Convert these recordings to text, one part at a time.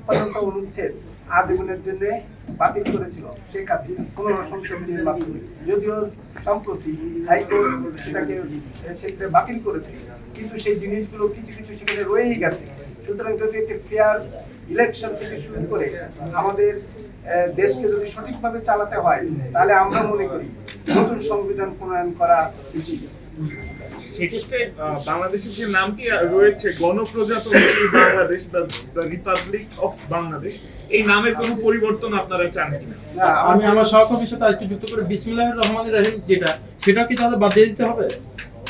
53 অনুচ্ছেদ আজীবনের জন্য বাতিল করেছিল শেখ হাসিনা 15 সংশোধনীর মাধ্যমে, যদিও সম্প্রতি হাইকোর্ট সেটা বাতিল করেছে, কিন্তু সেই জিনিসগুলো কিছু কিছু সেখানে রয়েই গেছে। সুতরাং যদি একটি ফেয়ার ইলেকশন থেকে শুরু করে আমাদের দেশকে যদি সঠিকভাবে চালাতে হয়, তাহলে আমরা মনে করি নতুন সংবিধান প্রণয়ন করা উচিত। সেক্ষেত্রে বাংলাদেশের যে নামটি রয়েছে গণপ্রজাতন্ত্রী Bangladesh, the Republic of Bangladesh, এই নামের কোনো পরিবর্তন আপনারা চান কিনা? না, আমি আমার সহকর্মীর সাথে আরেকটু যুক্ত করে বিসমিল্লাহির রহমানির রহিম সেটা কি তাহলে বাদ দিয়ে দিতে হবে?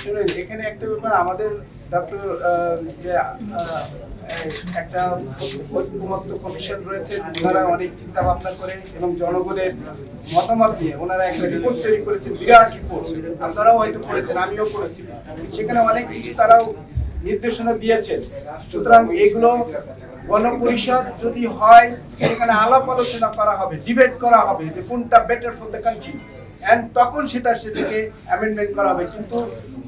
শুনুন, এখানে একটা ব্যাপার, আমাদের ডক্টর একটা ঐক্যমত্য কমিশন রয়েছে, ওনারা অনেক চিন্তা ভাবনা করে এবং জনগণের মতামত দিয়ে ওনারা একটা রিপোর্ট তৈরি করেছেন, বিরাট রিপোর্ট, আপনারাও হয়তো পড়েছেন, আমিও পড়েছি। সেখানে অনেক কিছু তারাও নির্দেশনা দিয়েছেন। সুতরাং এগুলো গণপরিষদ যদি হয়, সেখানে আলাপ আলোচনা করা হবে, ডিবেট করা হবে যে কোনটা better for the country, and তখন সেটাকে অ্যামেন্ডমেন্ট করা হবে। কিন্তু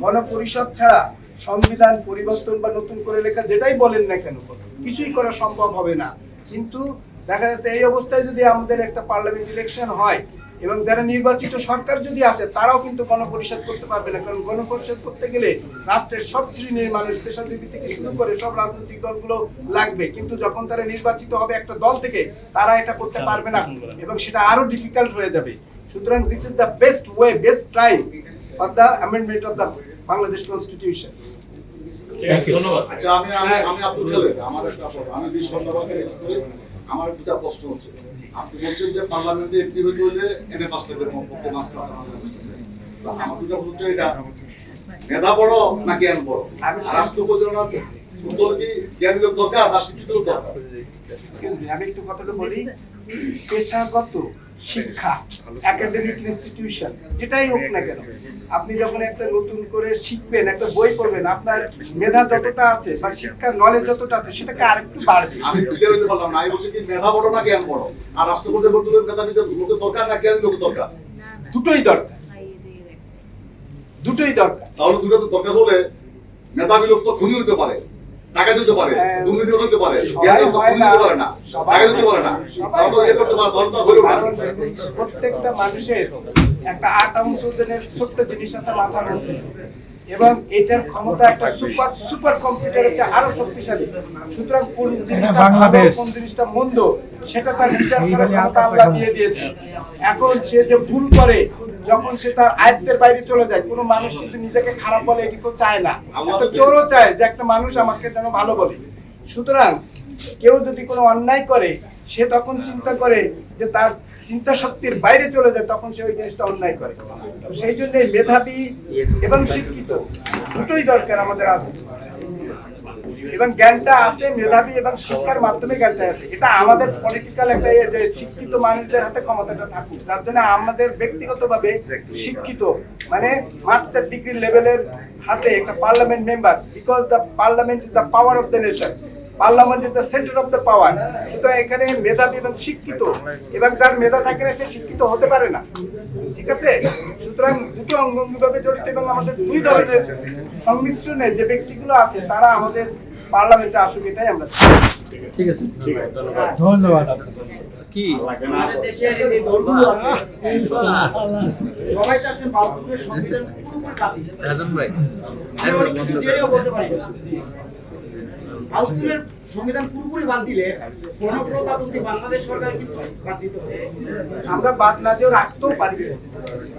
গণপরিষদ ছাড়া সংবিধান পরিবর্তন বা নতুন করে লেখা যেটাই বলেন না কেন কিছুই করা সম্ভব হবে না। কিন্তু দেখা যাচ্ছে এই অবস্থায় যদি আমাদের একটা পার্লামেন্ট ইলেকশন হয় এবং যারা নির্বাচিত সরকার যদি আসে, তারাও কিন্তু গণপরিষদ করতে পারবে না, কারণ গণপরিষদ করতে গেলে রাষ্ট্রের সব শ্রেণীর মানুষ, পেশাজীবী থেকে শুরু করে সব রাজনৈতিক দলগুলো লাগবে। কিন্তু যখন তারা নির্বাচিত হবে একটা দল থেকে, তারা এটা করতে পারবে না এবং সেটা আরো ডিফিকাল্ট হয়ে যাবে। সুতরাং this is the best way, best time for the amendment of the Bangladesh constitution. ধন্যবাদ। আচ্ছা, আমি আব্দুল খালেক, আমি যে সন্ধ্যাবাদে আমার দুটা প্রশ্ন হচ্ছে। আপনি বলছেন যে পার্লামেন্টে এমপি হইতে হলে এমএ পাস করবে, আমার দুটা প্রশ্ন এটা, মেধা বড় না জ্ঞান বড়? রাষ্ট্র পরিচালনার উত্তর কি জ্ঞান লোক দরকার না শিক্ষিত লোক দরকার? আমি একটু কথাটা বলি, পেশাগত শিক্ষা, একাডেমিক ইনস্টিটিউশন যেটাই হোক না কেন, আপনি যখন একটা নতুন করে শিখবেন, একটা বই পড়বেন, আপনার মেধা যতটা আছে বা শিক্ষার নলেজ যতটা আছে সেটাকে আরেকটু বাড়বে। আমি ক্লিয়ার হতে পারলাম না, আমি বলছি কি মেধা বড় না জ্ঞান বড়? আর রাষ্ট্রপতি বলতে মেধাবী লোকের দরকার না জ্ঞানী লোকের দরকার? দুটোই দরকার, দুটোই দরকার। তাহলে দুটো দরকার হলে মেধাবী লোক তো খুনি হতে পারে, টাকা দিতে পারে, দুর্নীতি হতে পারে, জ্ঞানী লোক তো খুনি হতে পারে না, টাকা দিতে পারে না, তাহলে তো ইয়ে করতে পারে, তাহলে তো হলো না। প্রত্যেকটা মানুষের একটা 8 আউন্স ওজনের ছোট্ট জিনিস আছে মাথার মধ্যে, এবং এটার ক্ষমতা একটা সুপার কম্পিউটারের চেয়ে আরো শক্তিশালী। সুতরাং কোন জিনিসটা ভালো, কোন জিনিসটা মন্দ, সেটা তার বিচার করার ক্ষমতা আল্লাহ দিয়ে দিয়েছে। এখন সে যে ভুল করে, যখন সে তার আয়ত্তের বাইরে চলে যায়, কোনো মানুষ কিন্তু নিজেকে খারাপ বলে এটি তো চায় না। একটা চোরও চায় যে একটা মানুষ আমাকে যেন ভালো বলে। সুতরাং কেউ যদি কোনো অন্যায় করে, সে তখন চিন্তা করে যে তার চিন্তা শক্তির বাইরে চলে যায়, তখন সে ওই জিনিসটা অন্যায় করে। সেই জন্য মেধাবী এবং শিক্ষিত দুটোই দরকার আমাদের আছে, এবং জ্ঞানটা আসে মেধাবী এবং শিক্ষার মাধ্যমে জ্ঞানটা আছে। এটা আমাদের পলিটিক্যাল একটা যে শিক্ষিত মানুষদের হাতে ক্ষমতাটা থাকুক, তার জন্য আমাদের ব্যক্তিগতভাবে শিক্ষিত মানে মাস্টার ডিগ্রি লেভেলের হাতে একটা parliament member, because the parliament is the power of the nation, parliament is the centre of the power. সুতরাং এখানে মেধাবী এবং শিক্ষিত, এবং যার মেধা থাকে না সে শিক্ষিত হতে পারে না, ঠিক আছে? সুতরাং দুটো অঙ্গাঙ্গিভাবে জড়িত, এবং আমাদের দুই ধরনের সংমিশ্রণে যে ব্যক্তিগুলো আছে তারা আমাদের পার্লামেন্টে আসুক, এটাই আমরা চাই। ঠিক আছে, ধন্যবাদ। কি আমাদের দেশের এই দলগুলো আছে, সবাই চাচ্ছেন বাহাত্তরের সংবিধান পুরোপুরি বাতিল। রাজন ভাই কিছু জেনেও বলতে পারি না। বাহাত্তরের সংবিধান পুরোপুরি বাদ দিলে গণপ্রজাতন্ত্রী বাংলাদেশ সরকার কিন্তু বাতিল হবে। আমরা বাদ না দিয়েও রাখতেও পারি,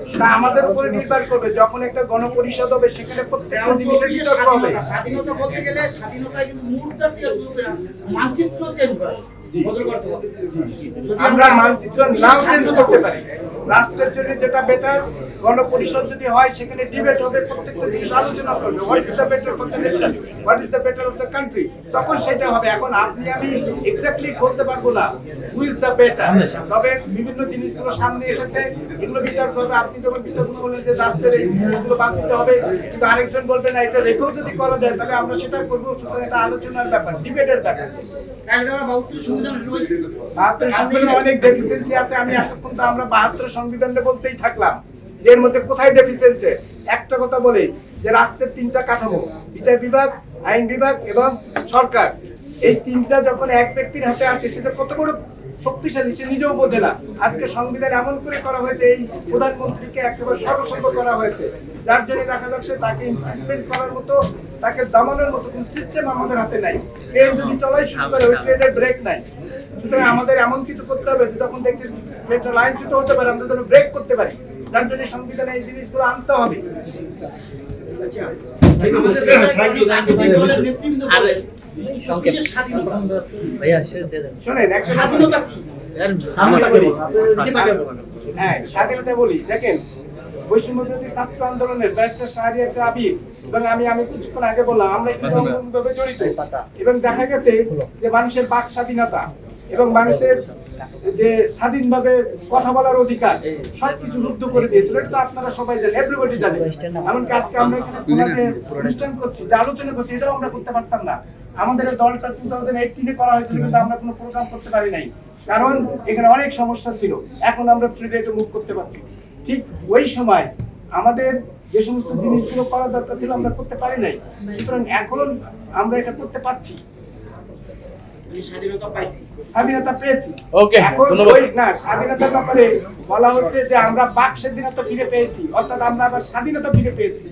সেটা আমাদের উপরে নির্ভর করবে। যখন একটা গণপরিষদ হবে, সেখানে প্রত্যেকটা জিনিসের বিতর্ক হবে। স্বাধীনতা বলতে গেলে স্বাধীনতায় কিন্তু মুহূর্ত দিয়ে শুরু করে মানচিত্র চেঞ্জ করে, বদল করতে হবে। আমরা মানচিত্র নাও চেঞ্জ করতে পারি, রাষ্ট্রের জন্য যেটা বেটার, গণপরিষদ যদি হয় সেখানে ডিবেট হবে, প্রত্যেকটা জিনিস আলোচনা করবে, what is the better for the nation, what is the better of the country, তখন সেটা হবে। এখন আপনি আমি এক্স্যাক্টলি বলতে পারবো না হু ইজ দ্য বেটার, তবে বিভিন্ন জিনিসগুলো সামনে এসেছে, এগুলো বিতর্ক হবে। আপনি যখন বিতর্ক বললেন যে রাষ্ট্রের এই জিনিসগুলো বাদ দিতে হবে, কিন্তু আরেকজন বলবে না এটা রেখেও যদি করা যায় তাহলে আমরা সেটা করবো। সুতরাং এটা আলোচনার ব্যাপার, ডিবেটের ব্যাপার। তাহলে আমরা 72 সংবিধান রয়েছে, 72 সংবিধানে অনেক ডেফিসিয়েন্সি আছে। আমি এতক্ষণ তো আমরা 72 সংবিধানটা বলতেই থাকলাম, যে এর মধ্যে কোথায় ডেফিসিয়েন্সি। একটা কথা বলি যে রাষ্ট্রের 3টা কাঠামো, বিচার বিভাগ, আইন বিভাগ এবং সরকার, এই তিনটা যখন এক ব্যক্তির হাতে আসে সেটা কত বড় শক্তিশালী সে নিজেও বোঝে না। আজকে সংবিধান এমন করে করা হয়েছে এই প্রধানমন্ত্রীকে একেবারে সর্বসর্ব করা হয়েছে, যার জন্য দেখা যাচ্ছে তাকে ইমপিচমেন্ট করার মতো, তাকে দমানোর মতো কোন সিস্টেম আমাদের হাতে নাই। ট্রেন যদি চলাই শুরু করে ওই ট্রেনের ব্রেক নাই। সুতরাং আমাদের এমন কিছু করতে হবে যে যখন দেখছি ট্রেনটা লাইনচ্যুত হতে পারে আমরা যেন ব্রেক করতে পারি, যার জন্য সংবিধানে এই জিনিসগুলো আনতে হবে। আমাদের দেশে রাজনৈতিক দলের নেতৃবৃন্দ বলেন, কিসের স্বাধীনতা? শোনেন একশো স্বাধীনতা কি? হ্যাঁ স্বাধীনতা বলি, দেখেন বৈষম্য বিরোধী ছাত্র আন্দোলনের ব্যারিস্টার শাহরিয়ার আবির এবং আমি কিছুক্ষণ আগে বললাম আমরা একটু ভাবে জড়িত, এবং দেখা গেছে যে মানুষের বাক স্বাধীনতা এবং মানুষের যে স্বাধীনভাবে কথা বলার অধিকার সবকিছু রুদ্ধ করে দিয়েছিল। এটা তো আপনারা সবাই জানেন, এভরিবডি জানে। এমনকি আজকে আমরা এখানে কোলাতে অনুষ্ঠান করছি, যে আলোচনা করছি, এটাও আমরা করতে পারতাম না। আমাদের এই দলটা 2018 করা হয়েছিল, কিন্তু আমরা কোনো প্রোগ্রাম করতে পারি নাই, কারণ এখানে অনেক সমস্যা ছিল। এখন আমরা ফ্রিডে মুভ করতে পারছি। ঠিক ওই সময় আমাদের যে সমস্ত জিনিসগুলো করা দরকার ছিল আমরা করতে পারি নাই, সুতরাং এখন আমরা এটা করতে পারছি, স্বাধীনতা পাইছি। স্বাধীনতা পেয়েছি। Okay, এখন ধন্যবাদ। ওই না স্বাধীনতার ব্যাপারে বলা হচ্ছে যে আমরা বাক স্বাধীনতা ফিরে পেয়েছি, অর্থাৎ আমরা আবার স্বাধীনতা ফিরে পেয়েছি।